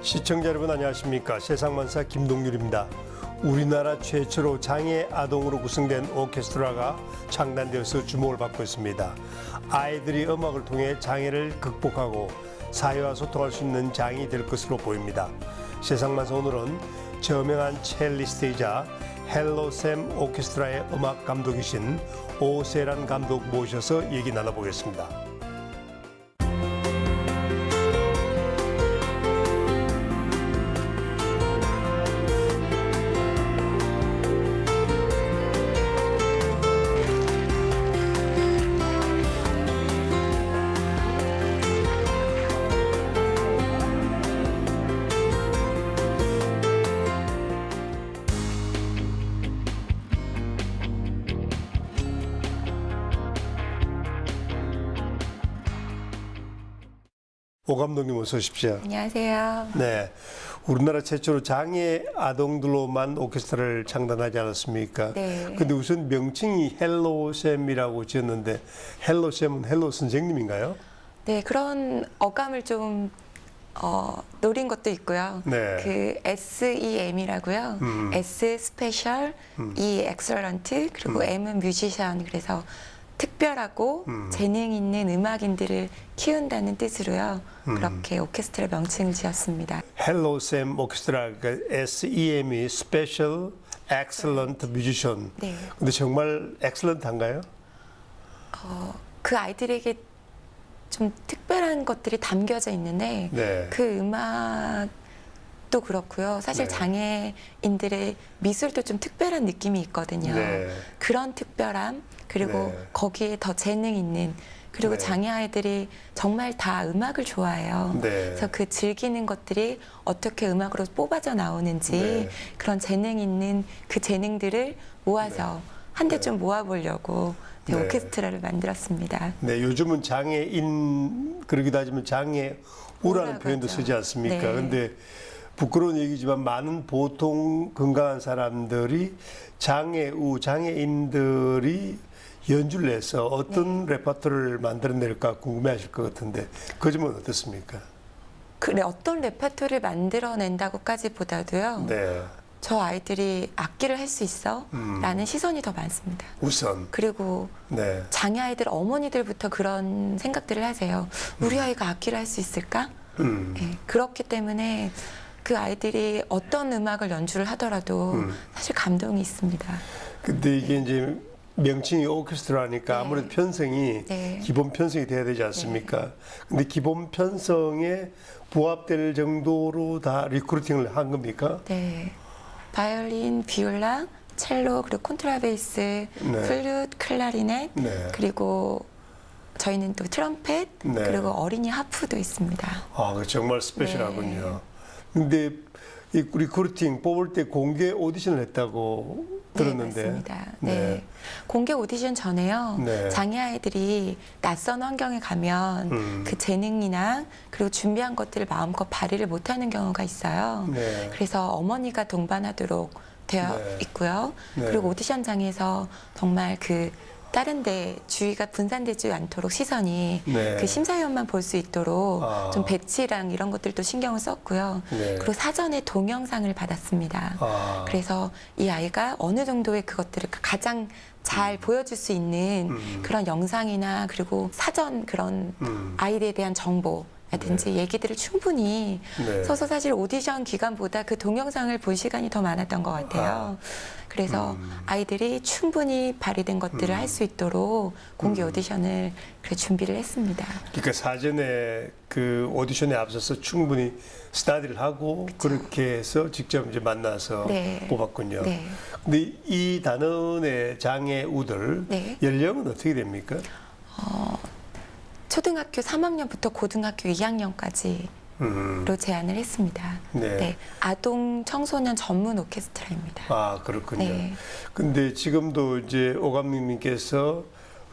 시청자 여러분 안녕하십니까. 세상만사 김동률입니다. 우리나라 최초로 장애 아동으로 구성된 오케스트라가 창단되어서 주목을 받고 있습니다. 아이들이 음악을 통해 장애를 극복하고 사회와 소통할 수 있는 장이 될 것으로 보입니다. 세상만사 오늘은 저명한 첼리스트이자 헬로샘 오케스트라의 음악 감독이신 오세란 감독 모셔서 얘기 나눠보겠습니다. 오 감독님 어서 오십시오. 안녕하세요. 네, 우리나라 최초로 장애 아동들로만 오케스트라를 창단하지 않았습니까? 네. 근데 우선 명칭이 헬로샘이라고 지었는데 헬로샘은 헬로 선생님인가요? 네, 그런 어감을 좀 노린 것도 있고요. 네. 그 SEM이라고요. S 스페셜, E 엑설런트, 그리고 M은 뮤지션. 그래서 특별하고 재능 있는 음악인들을 키운다는 뜻으로요. 그렇게 오케스트라 명칭을 지었습니다. 헬로샘 오케스트라, 그러니까 SEM이 Special Excellent Musician. 네. 근데 정말 엑셀런트한가요? 그 아이들에게 좀 특별한 것들이 담겨져 있는데 네. 그 음악도 그렇고요. 사실 네. 장애인들의 미술도 좀 특별한 느낌이 있거든요. 네. 그런 특별함 그리고 네. 거기에 더 재능 있는 그리고 네. 장애 아이들이 정말 다 음악을 좋아해요. 네. 그래서 그 즐기는 것들이 어떻게 음악으로 뽑아져 나오는지 네. 그런 재능 있는 그 재능들을 모아서 한데 좀 모아보려고 네. 오케스트라를 만들었습니다. 네, 요즘은 장애인 그러기도 하지만 장애우라는 우라고 표현도 하죠. 쓰지 않습니까? 네. 근데 부끄러운 얘기지만 많은 보통 건강한 사람들이 장애인들이 연주를 해서 어떤 레퍼토리를 만들어낼까 궁금해하실 것 같은데 그 점은 어떻습니까? 그래 어떤 레퍼토리를 만들어낸다고까지 보다도요. 네, 저 아이들이 악기를 할 수 있어? 라는 시선이 더 많습니다. 우선 그리고 네, 장애 아이들 어머니들부터 그런 생각들을 하세요. 우리 아이가 악기를 할 수 있을까? 네, 그렇기 때문에 그 아이들이 어떤 음악을 연주를 하더라도 사실 감동이 있습니다. 근데 이게 이제 명칭이 오케스트라니까 네. 아무래도 편성이 네. 기본 편성이 돼야 되지 않습니까? 근데 기본 편성에 부합될 정도로 다 리크루팅을 한 겁니까? 네, 바이올린, 비올라, 첼로, 그리고 콘트라베이스, 네. 플룻, 클라리넷, 네. 그리고 저희는 또 트럼펫, 네. 그리고 어린이 하프도 있습니다. 아, 그 정말 스페셜하군요. 근데 이 리크루팅 뽑을 때 공개 오디션을 했다고 들었는데. 네, 맞습니다. 네. 공개 오디션 전에요. 네. 장애 아이들이 낯선 환경에 가면 그 재능이나 그리고 준비한 것들을 마음껏 발휘를 못하는 경우가 있어요. 네. 그래서 어머니가 동반하도록 되어 네. 있고요. 네. 그리고 오디션장에서 정말 그 다른 데 주의가 분산되지 않도록 시선이 네. 그 심사위원만 볼 수 있도록 아. 좀 배치랑 이런 것들도 신경을 썼고요. 네. 그리고 사전에 동영상을 받았습니다. 아. 그래서 이 아이가 어느 정도의 그것들을 가장 잘 보여줄 수 있는 그런 영상이나 그리고 사전 그런 아이에 대한 정보라든지 얘기들을 충분히 네. 써서 사실 오디션 기간보다 그 동영상을 볼 시간이 더 많았던 것 같아요. 그래서 아이들이 충분히 발휘된 것들을 할 수 있도록 공개 오디션을 그래 준비를 했습니다. 그러니까 사전에 그 오디션에 앞서서 충분히 스타디를 하고 그렇게 해서 직접 이제 만나서 네. 뽑았군요. 네. 근데 이 단원의 장애우들 네. 연령은 어떻게 됩니까? 초등학교 3학년부터 고등학교 2학년까지로 제안을 했습니다. 네. 아동 청소년 전문 오케스트라입니다. 아, 그렇군요. 네. 근데 지금도 이제 오감님께서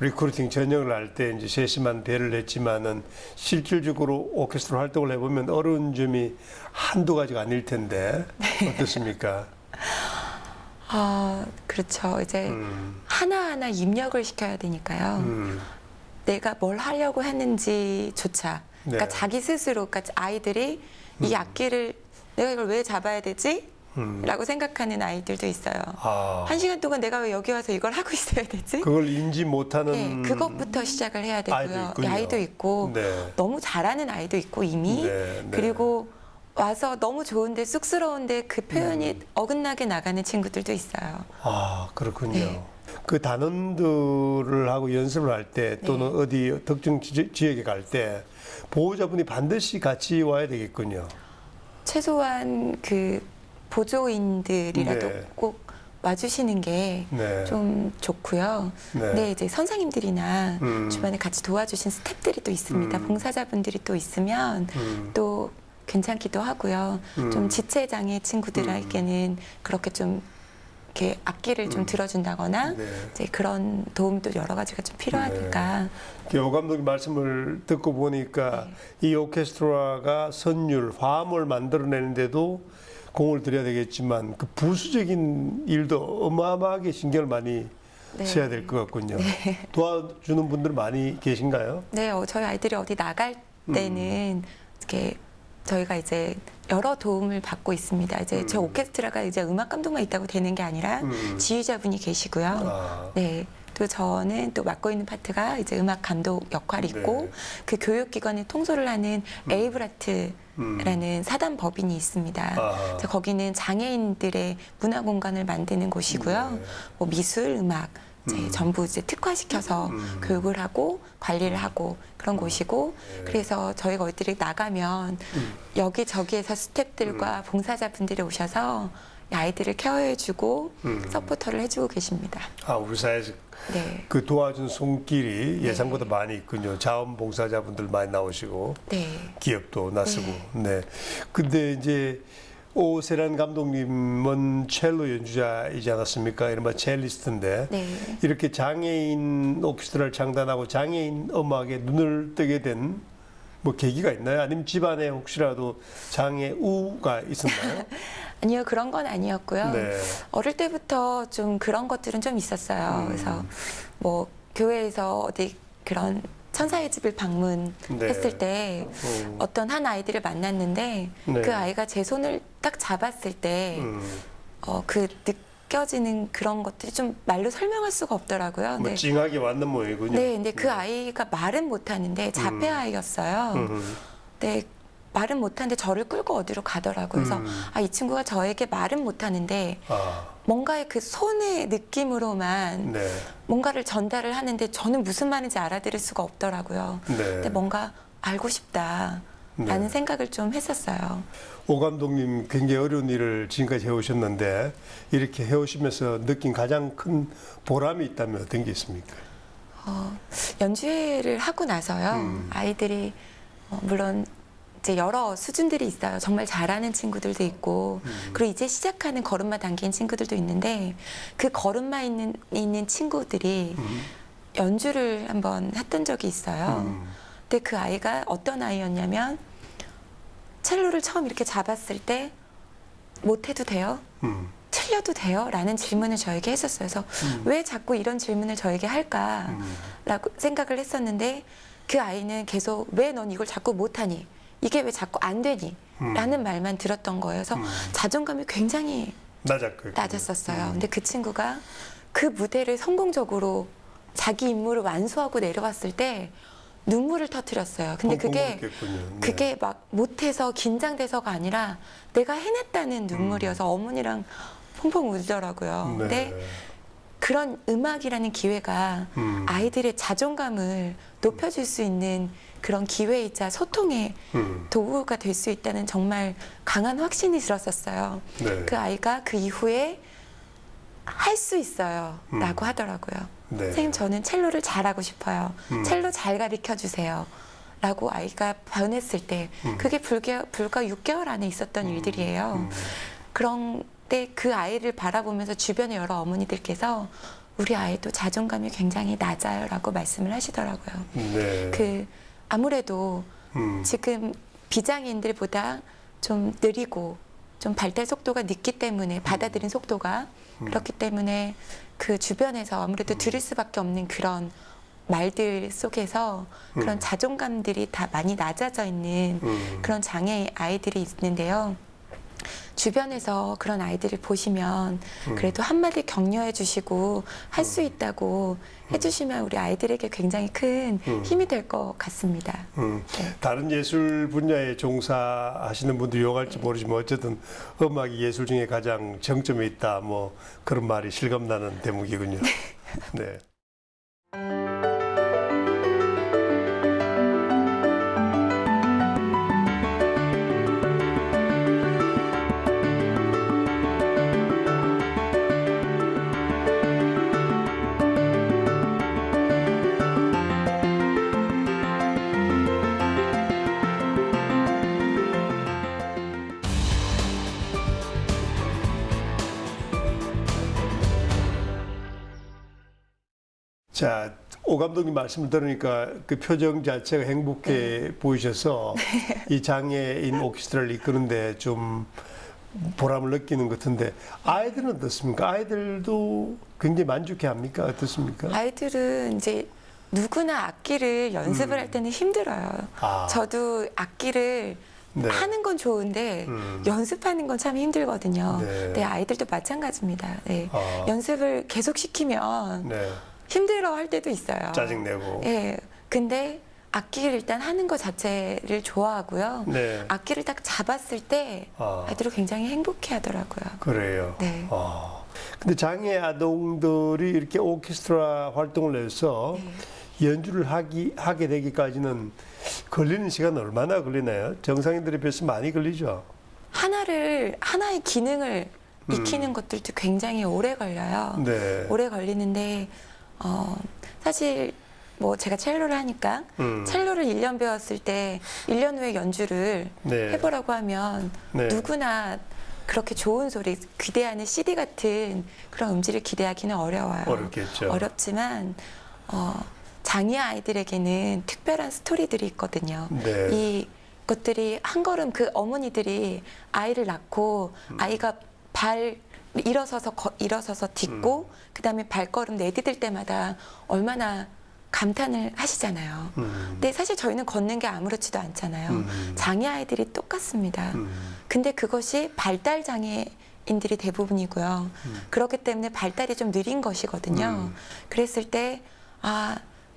리크루팅 전형을 할 때 이제 세심한 배를 했지만은 실질적으로 오케스트라 활동을 해보면 어려운 점이 한두 가지가 아닐 텐데 어떻습니까? 그렇죠. 이제 하나하나 입력을 시켜야 되니까요. 내가 뭘 하려고 했는지조차 그러니까 네. 자기 스스로, 그러니까 아이들이 이 악기를 내가 이걸 왜 잡아야 되지? 라고 생각하는 아이들도 있어요. 아, 1시간 동안 내가 왜 여기 와서 이걸 하고 있어야 되지? 그걸 인지 못하는 네, 그것부터 시작을 해야 아이도 되고요. 있군요. 아이도 있고 네. 너무 잘하는 아이도 있고 이미 네, 네. 그리고 와서 너무 좋은데 쑥스러운데 그 표현이 어긋나게 나가는 친구들도 있어요. 아, 그렇군요. 네. 그 단원들을 하고 연습을 할 때 또는 네. 어디 특정 지역에 갈 때 보호자분이 반드시 같이 와야 되겠군요. 최소한 그 보조인들이라도 네. 꼭 와주시는 게 네. 좀 좋고요. 네. 근데 이제 선생님들이나 음. 주변에 같이 도와주신 스태프들이 또 있습니다. 봉사자분들이 또 있으면 또 괜찮기도 하고요. 좀 지체장애 친구들에게는 그렇게 좀 이렇게 악기를 좀 들어준다거나 네. 이제 그런 도움도 여러 가지가 좀 필요하니까 오 감독님 말씀을 듣고 보니까 네. 이 오케스트라가 선율, 화음을 만들어내는데도 공을 들여야 되겠지만 그 부수적인 일도 어마어마하게 신경을 많이 네. 써야 될 것 같군요. 도와주는 분들 많이 계신가요? 네, 저희 아이들이 어디 나갈 때는 이렇게 저희가 이제 여러 도움을 받고 있습니다. 이제 저 오케스트라가 이제 음악 감독만 있다고 되는 게 아니라 지휘자분이 계시고요. 아. 네. 또 저는 또 맡고 있는 파트가 이제 음악 감독 역할이 있고 네. 그 교육기관에 통솔을 하는 에이브라트라는 사단 법인이 있습니다. 아. 그래서 거기는 장애인들의 문화 공간을 만드는 곳이고요. 네. 뭐 미술, 음악 이제 전부 이제 특화시켜서 교육을 하고 관리를 하고 그런 곳이고 그래서 저희가 어디를 나가면 여기저기에서 스태프들과 봉사자분들이 오셔서 이 아이들을 케어해주고 서포터를 해주고 계십니다. 아, 우리 사회에서 네, 그 도와준 손길이 예상보다 많이 있군요. 자원봉사자분들 많이 나오시고 네, 기업도 나서고. 네. 근데 이제 오세란 감독님은 첼로 연주자이지 않았습니까? 이른바 첼리스트인데 네. 이렇게 장애인 오케스트라를 창단하고 장애인 음악에 눈을 뜨게 된 뭐 계기가 있나요? 아니면 집안에 혹시라도 장애우가 있었나요? 아니요, 그런 건 아니었고요. 네. 어릴 때부터 좀 그런 것들은 좀 있었어요. 그래서 뭐 교회에서 어디 그런 천사의 집을 방문했을 때 어떤 한 아이들을 만났는데 네. 그 아이가 제 손을 딱 잡았을 때 그 느껴지는 그런 것들이 좀 말로 설명할 수가 없더라고요. 뭐 찡하게 왔는 모양이군요. 네, 근데 그 아이가 말은 못하는데 자폐 아이였어요. 네, 말은 못하는데 저를 끌고 어디로 가더라고요. 그래서 아, 이 친구가 저에게 말은 못하는데 아, 뭔가의 그 손의 느낌으로만 네. 뭔가를 전달을 하는데 저는 무슨 말인지 알아들을 수가 없더라고요. 네. 근데 뭔가 알고 싶다라는 네. 생각을 좀 했었어요. 오 감독님 굉장히 어려운 일을 지금까지 해오셨는데 이렇게 해오시면서 느낀 가장 큰 보람이 있다면 어떤 게 있습니까? 연주회를 하고 나서요. 아이들이 물론 이제 여러 수준들이 있어요. 정말 잘하는 친구들도 있고 그리고 이제 시작하는 걸음마 단계인 친구들도 있는데 그 걸음마 있는 친구들이 연주를 한번 했던 적이 있어요. 근데 그 아이가 어떤 아이였냐면 첼로를 처음 이렇게 잡았을 때 못해도 돼요? 틀려도 돼요? 라는 질문을 저에게 했었어요. 그래서 왜 자꾸 이런 질문을 저에게 할까라고 생각을 했었는데 그 아이는 계속 왜 넌 이걸 자꾸 못하니? 이게 왜 자꾸 안 되니? 라는 말만 들었던 거예요. 그래서 자존감이 굉장히 낮았었어요. 근데 그 친구가 그 무대를 성공적으로 자기 임무를 완수하고 내려왔을 때 눈물을 터뜨렸어요. 근데 그게 막 못해서 긴장돼서가 아니라 내가 해냈다는 눈물이어서 어머니랑 펑펑 울더라고요. 네. 근데 그런 음악이라는 기회가 아이들의 자존감을 높여줄 수 있는 그런 기회이자 소통의 도구가 될 수 있다는 정말 강한 확신이 들었었어요. 네. 그 아이가 그 이후에 할 수 있어요 라고 하더라고요. 네. 선생님 저는 첼로를 잘하고 싶어요. 첼로 잘 가르쳐 주세요. 라고 아이가 변했을 때 그게 불과 6개월 안에 있었던 일들이에요. 그런데 그 아이를 바라보면서 주변의 여러 어머니들께서 우리 아이도 자존감이 굉장히 낮아요 라고 말씀을 하시더라고요. 네. 아무래도 지금 비장애인들보다 좀 느리고 좀 발달 속도가 늦기 때문에 받아들인 속도가 그렇기 때문에 그 주변에서 아무래도 들을 수밖에 없는 그런 말들 속에서 그런 자존감들이 다 많이 낮아져 있는 그런 장애 아이들이 있는데요. 주변에서 그런 아이들을 보시면 그래도 한마디 격려해 주시고 할 수 있다고 해주시면 우리 아이들에게 굉장히 큰 힘이 될 것 같습니다. 네. 다른 예술 분야에 종사하시는 분도 용할지 모르지만 어쨌든 음악이 예술 중에 가장 정점에 있다. 뭐 그런 말이 실감나는 대목이군요. 네. 자, 오 감독님 말씀을 들으니까 그 표정 자체가 행복해 보이셔서 이 장애인 오케스트라를 이끄는데 좀 보람을 느끼는 것 같은데 아이들은 어떻습니까? 아이들도 굉장히 만족해 합니까? 어떻습니까? 아이들은 이제 누구나 악기를 연습을 할 때는 힘들어요. 아. 저도 악기를 네. 하는 건 좋은데 연습하는 건 참 힘들거든요. 네. 네, 아이들도 마찬가지입니다. 네. 아. 연습을 계속 시키면 네. 힘들어 할 때도 있어요. 짜증내고. 네. 근데 악기를 일단 하는 것 자체를 좋아하고요. 네. 악기를 딱 잡았을 때 아. 아이들은 굉장히 행복해 하더라고요. 그래요. 네. 근데 장애 아동들이 이렇게 오케스트라 활동을 해서 연주를 하게 되기까지는 걸리는 시간은 얼마나 걸리나요? 정상인들에 비해서 많이 걸리죠. 하나의 기능을 익히는 것들도 굉장히 오래 걸려요. 네. 오래 걸리는데 사실 뭐 제가 첼로를 하니까 첼로를 1년 배웠을 때 1년 후에 연주를 네. 해보라고 하면 네. 누구나 그렇게 좋은 소리, 기대하는 CD 같은 그런 음질을 기대하기는 어려워요. 어렵겠죠. 어렵지만 장애 아이들에게는 특별한 스토리들이 있거든요. 네. 이것들이 한 걸음 그 어머니들이 아이를 낳고 아이가 일어서서 딛고 그다음에 발걸음 내디딜 때마다 얼마나 감탄을 하시잖아요. 근데 사실 저희는 걷는 게 아무렇지도 않잖아요. 장애 아이들이 똑같습니다. 근데 그것이 발달 장애인들이 대부분이고요. 그렇기 때문에 발달이 좀 느린 것이거든요. 그랬을 때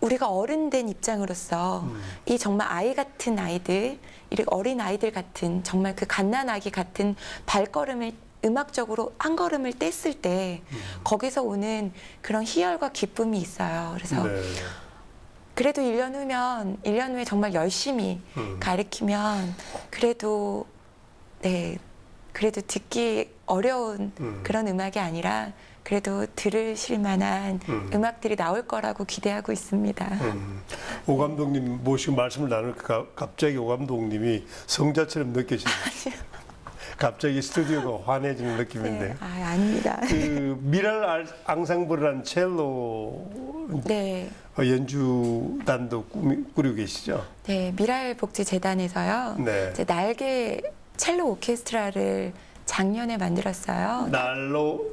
우리가 어른 된 입장으로서 이 정말 아이 같은 아이들, 이 어린 아이들 같은 정말 그 갓난아기 같은 발걸음을 음악적으로 한 걸음을 뗐을 때 거기서 오는 그런 희열과 기쁨이 있어요. 그래서 네. 그래도 1년 후에 정말 열심히 가르치면 그래도 듣기 어려운 그런 음악이 아니라 그래도 들으실 만한 음악들이 나올 거라고 기대하고 있습니다. 오 감독님 모시고 말씀을 나누니까 갑자기 오 감독님이 성자처럼 느껴지네요. 갑자기 스튜디오가 환해지는 느낌인데. 네, 아닙니다. 그 미랄 앙상블이라는 첼로 연주단도 꾸리고 계시죠? 네, 미랄복지재단에서요. 네. 이제 날개 첼로 오케스트라를 작년에 만들었어요.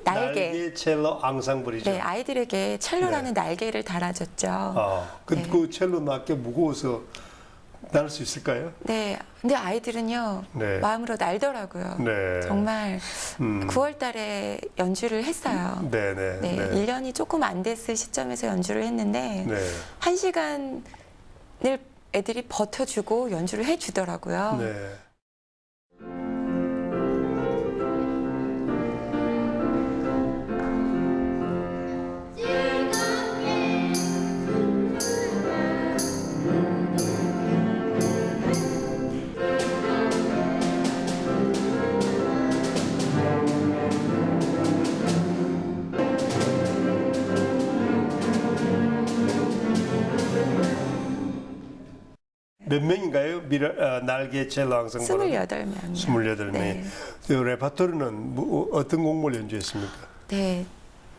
날개 첼로 앙상블이죠. 네, 아이들에게 첼로라는 날개를 달아줬죠. 그 첼로 낮게 무거워서 날 수 있을까요? 네, 근데 아이들은요 마음으로 날더라고요. 네. 정말 9월달에 연주를 했어요. 네. 1년이 조금 안 됐을 시점에서 연주를 했는데 1시간을 애들이 버텨주고 연주를 해주더라고요. 네. 몇 명인가요? 날개 첼로 앙상블은? 28명이요. 28명. 네. 그 레파토리는 어떤 곡을 연주했습니까? 네,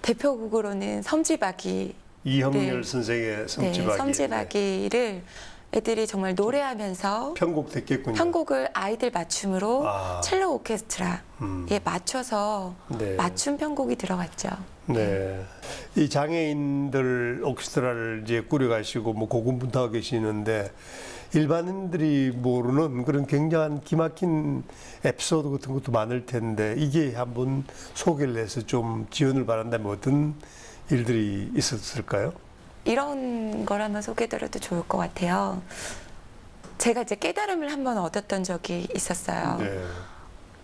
대표곡으로는 섬지박이 이형렬 선생의 섬지박이. 섬지박이를 애들이 정말 노래하면서 편곡됐겠군요. 편곡을 아이들 맞춤으로 아. 첼로 오케스트라에 맞춰서 네. 맞춤 편곡이 들어갔죠. 네. 이 장애인들 오케스트라를 이제 꾸려가시고 뭐 고군분투하고 계시는데 일반인들이 모르는 그런 굉장한 기막힌 에피소드 같은 것도 많을 텐데 이게 한번 소개를 해서 좀 지원을 바란다면 어떤 일들이 있었을까요? 이런 거라면 소개드려도 좋을 것 같아요. 제가 이제 깨달음을 한번 얻었던 적이 있었어요. 네.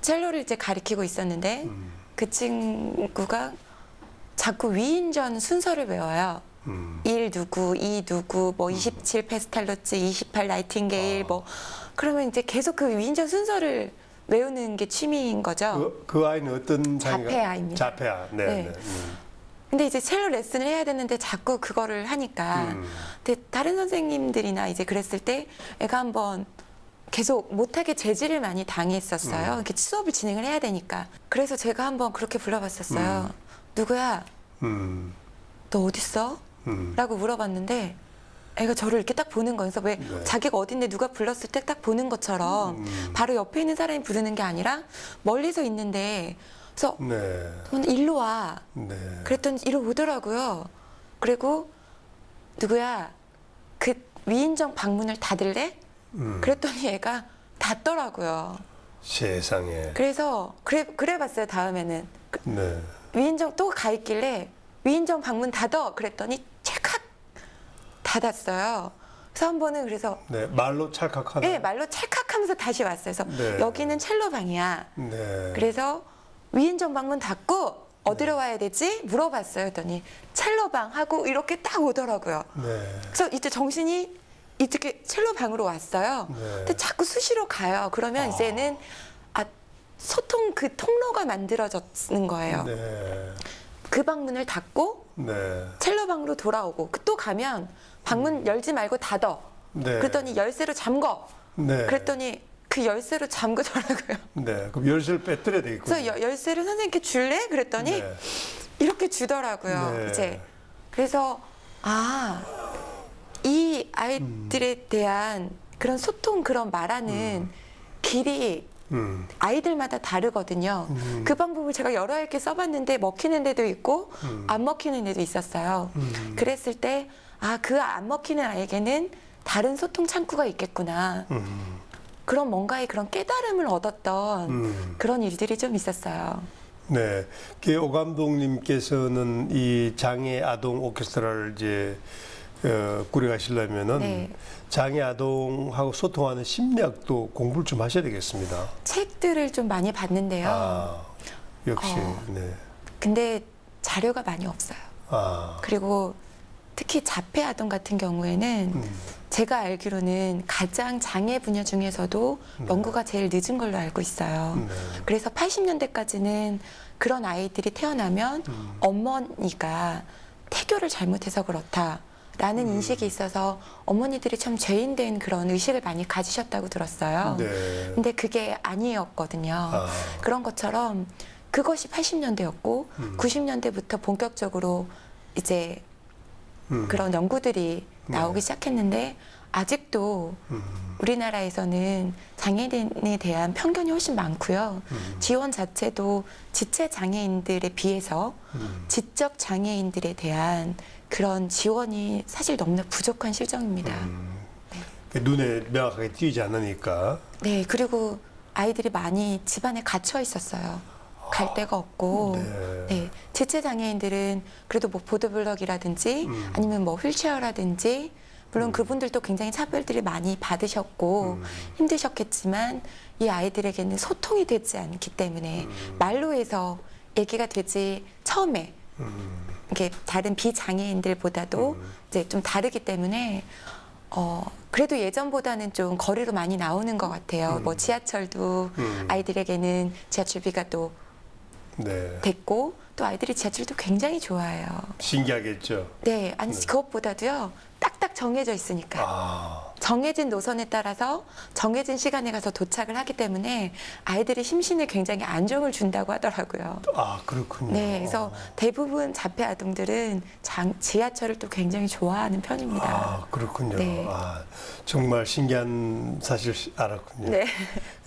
첼로를 이제 가리키고 있었는데 그 친구가 자꾸 위인전 순서를 외워요. 1 누구, 2 누구, 뭐 27 페스탈로츠, 28 나이팅게일 뭐 그러면 이제 계속 그 위인전 순서를 외우는 게 취미인 거죠. 그 아이는 어떤 자폐아입니다. 자폐아. 네. 네. 네. 근데 이제 첼로 레슨을 해야 되는데 자꾸 그거를 하니까 근데 다른 선생님들이나 이제 그랬을 때 애가 한번 계속 못하게 제지를 많이 당했었어요. 이렇게 수업을 진행을 해야 되니까. 그래서 제가 한번 그렇게 불러봤었어요. 누구야? 너 어딨어? 라고 물어봤는데 애가 저를 이렇게 딱 보는 거예요. 그래서 왜 네. 자기가 어딘데 누가 불렀을 때 딱 보는 것처럼 바로 옆에 있는 사람이 부르는 게 아니라 멀리서 있는데 그래서 네. 넌 일로 와. 네. 그랬더니 이리 오더라고요. 그리고 누구야? 그 위인정 방문을 닫을래? 그랬더니 애가 닫더라고요. 세상에. 그래서 그래봤어요. 다음에는 네. 위인정 또 가 있길래 위인정 방문 닫어. 그랬더니 찰칵 닫았어요. 그래서 한 번은 그래서 네. 말로 찰칵하는. 네, 말로 찰칵하면서 다시 왔어요. 그래서 네. 여기는 첼로 방이야. 네. 그래서 위인정 방문 닫고 어디로 와야 되지? 물어봤어요. 했더니 첼로 방 하고 이렇게 딱 오더라고요. 네. 그래서 이때 정신이 이렇게 첼로 방으로 왔어요. 네. 근데 자꾸 수시로 가요. 그러면 이제는 소통 그 통로가 만들어졌는 거예요. 네. 그 방문을 닫고 네. 첼로 방으로 돌아오고 또 가면 방문 열지 말고 닫어. 네. 그랬더니 열쇠로 잠궈. 네. 그랬더니 그 열쇠로 잠그더라고요. 네. 그럼 열쇠를 빼뜨려야 되겠군요. 그래서 열쇠를 선생님께 줄래? 그랬더니 네. 이렇게 주더라고요. 네. 이제 그래서 이 아이들에 대한 그런 소통 그런 말하는 길이 아이들마다 다르거든요. 그 방법을 제가 여러 개 써봤는데 먹히는 데도 있고 안 먹히는 데도 있었어요. 그랬을 때 그 안 먹히는 아이에게는 다른 소통 창구가 있겠구나. 그런 뭔가의 그런 깨달음을 얻었던 그런 일들이 좀 있었어요. 네. 오 감독님께서는 이 장애 아동 오케스트라를 이제 꾸려가시려면은 네. 장애 아동하고 소통하는 심리학도 공부를 좀 하셔야 되겠습니다. 책들을 좀 많이 봤는데요. 역시. 네. 근데 자료가 많이 없어요. 그리고 특히 자폐 아동 같은 경우에는 제가 알기로는 가장 장애 분야 중에서도 연구가 제일 늦은 걸로 알고 있어요. 네. 그래서 80년대까지는 그런 아이들이 태어나면 어머니가 태교를 잘못해서 그렇다라는 인식이 있어서 어머니들이 참 죄인된 그런 의식을 많이 가지셨다고 들었어요. 네. 근데 그게 아니었거든요. 그런 것처럼 그것이 80년대였고 90년대부터 본격적으로 이제 그런 연구들이 나오기 시작했는데 아직도 우리나라에서는 장애인에 대한 편견이 훨씬 많고요. 지원 자체도 지체 장애인들에 비해서 지적 장애인들에 대한 그런 지원이 사실 너무나 부족한 실정입니다. 눈에 명확하게 띄지 않으니까. 네, 그리고 아이들이 많이 집안에 갇혀 있었어요. 갈 데가 없고, 네, 지체 장애인들은 그래도 뭐 보드블럭이라든지 아니면 뭐 휠체어라든지 물론 그분들도 굉장히 차별들이 많이 받으셨고 힘드셨겠지만 이 아이들에게는 소통이 되지 않기 때문에 말로 해서 얘기가 되지 처음에 이게 다른 비장애인들보다도 이제 좀 다르기 때문에 그래도 예전보다는 좀 거리로 많이 나오는 것 같아요. 뭐 지하철도 아이들에게는 지하철비가 또 네. 됐고 또 아이들이 지하철도 굉장히 좋아해요. 신기하겠죠. 네, 아니 그것보다도요. 딱딱 딱 정해져 있으니까. 아, 정해진 노선에 따라서 정해진 시간에 가서 도착을 하기 때문에 아이들이 심신에 굉장히 안정을 준다고 하더라고요. 아, 그렇군요. 네, 그래서 대부분 자폐 아동들은 지하철을 또 굉장히 좋아하는 편입니다. 아, 그렇군요. 네. 아, 정말 신기한 사실 알았군요. 네.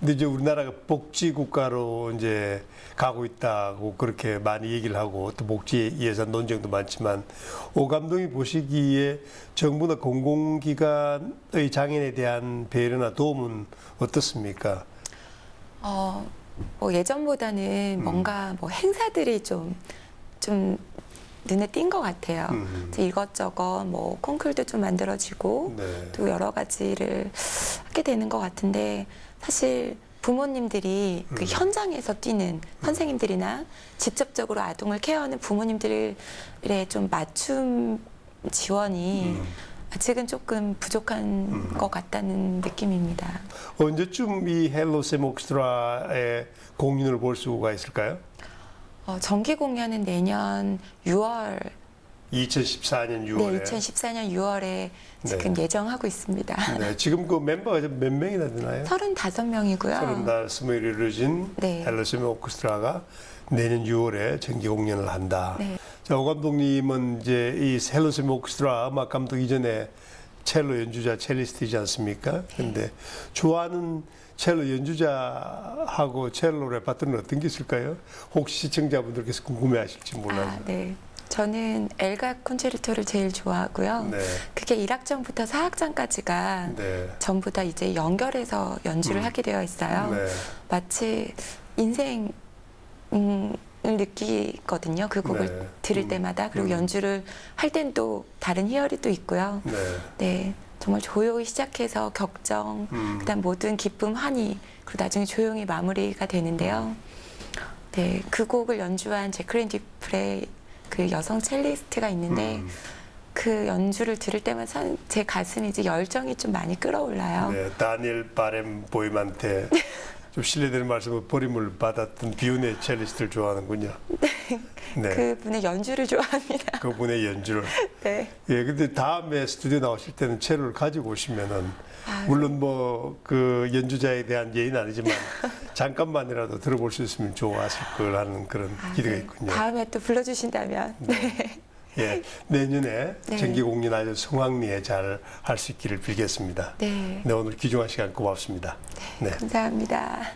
근데 이제 우리나라가 복지 국가로 이제 가고 있다고 그렇게 많이 얘기를 하고 또 복지 예산 논쟁도 많지만 오 감독이 보시기에 정부나 공공기관의 장애인에 대한 배려나 도움은 어떻습니까? 뭐 예전보다는 뭔가 뭐 행사들이 좀 눈에 띈 것 같아요. 이제 이것저것 뭐 콩쿨도 좀 만들어지고 네. 또 여러 가지를 하게 되는 것 같은데 사실 부모님들이 그 현장에서 뛰는 선생님들이나 직접적으로 아동을 케어하는 부모님들의 좀 맞춤 지원이 아직은 조금 부족한 것 같다는 느낌입니다. 언제쯤 이 헬로 셈 오케스트라의 공연을 볼 수가 있을까요? 정기 공연은 내년 6월, 2014년 네, 6월에. 2014년 6월에 지금 예정하고 있습니다. 네, 지금 그 멤버가 몇 명이나 되나요? 35명이고요. 35명이 이루어진 네. 헬로 셈 오케스트라가 내년 6월에 정기 공연을 한다. 네. 자, 오 감독님은 이제 이 헬로 셈 오케스트라 음악 감독 이전에 첼로 연주자, 첼리스트이지 않습니까? 근데 좋아하는 첼로 연주자하고 첼로 레파토리는 어떤 게 있을까요? 혹시 시청자분들께서 궁금해하실지 몰라서. 네. 저는 엘각 콘체르토를 제일 좋아하고요. 네. 그게 1악장부터 4악장까지가 네. 전부 다 이제 연결해서 연주를 하게 되어 있어요. 네. 마치 인생을 느끼거든요. 그 곡을 네. 들을 때마다. 그리고 연주를 할 땐 또 다른 희열이 또 있고요. 네. 네. 정말 조용히 시작해서 격정, 그다음 모든 기쁨, 환희, 그리고 나중에 조용히 마무리가 되는데요. 네, 그 곡을 연주한 제클린 디프레 그 여성 첼리스트가 있는데 그 연주를 들을 때마다 제 가슴이 이제 열정이 좀 많이 끌어올라요. 네, 다니엘 바렘 보임한테 좀 실례되는 말씀을 버림을 받았던 비운의 첼리스트를 좋아하는군요. 네. 그분의 연주를 좋아합니다. 그분의 연주를. 네. 예, 근데 다음에 스튜디오 나오실 때는 첼로를 가지고 오시면은 물론 뭐 그 연주자에 대한 예의는 아니지만 잠깐만이라도 들어볼 수 있으면 좋아하실 거라는 그런 기대가 네. 있군요. 다음에 또 불러주신다면. 네. 예, 내년에 네. 정기 공연 아주 성황리에 잘 할 수 있기를 빌겠습니다. 네. 네, 오늘 귀중한 시간 고맙습니다. 네. 감사합니다.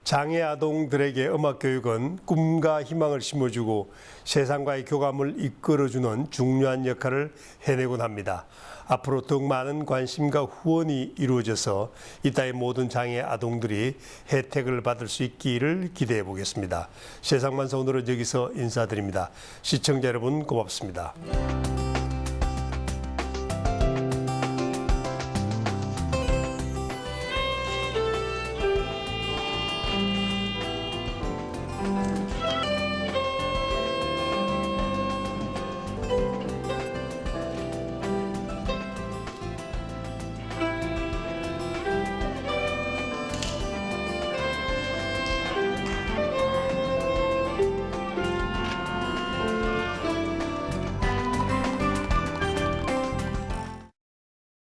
장애 아동들에게 음악 교육은 꿈과 희망을 심어주고 세상과의 교감을 이끌어주는 중요한 역할을 해내곤 합니다. 앞으로 더욱 많은 관심과 후원이 이루어져서 이따의 모든 장애 아동들이 혜택을 받을 수 있기를 기대해 보겠습니다. 세상만사 오늘은 여기서 인사드립니다. 시청자 여러분 고맙습니다.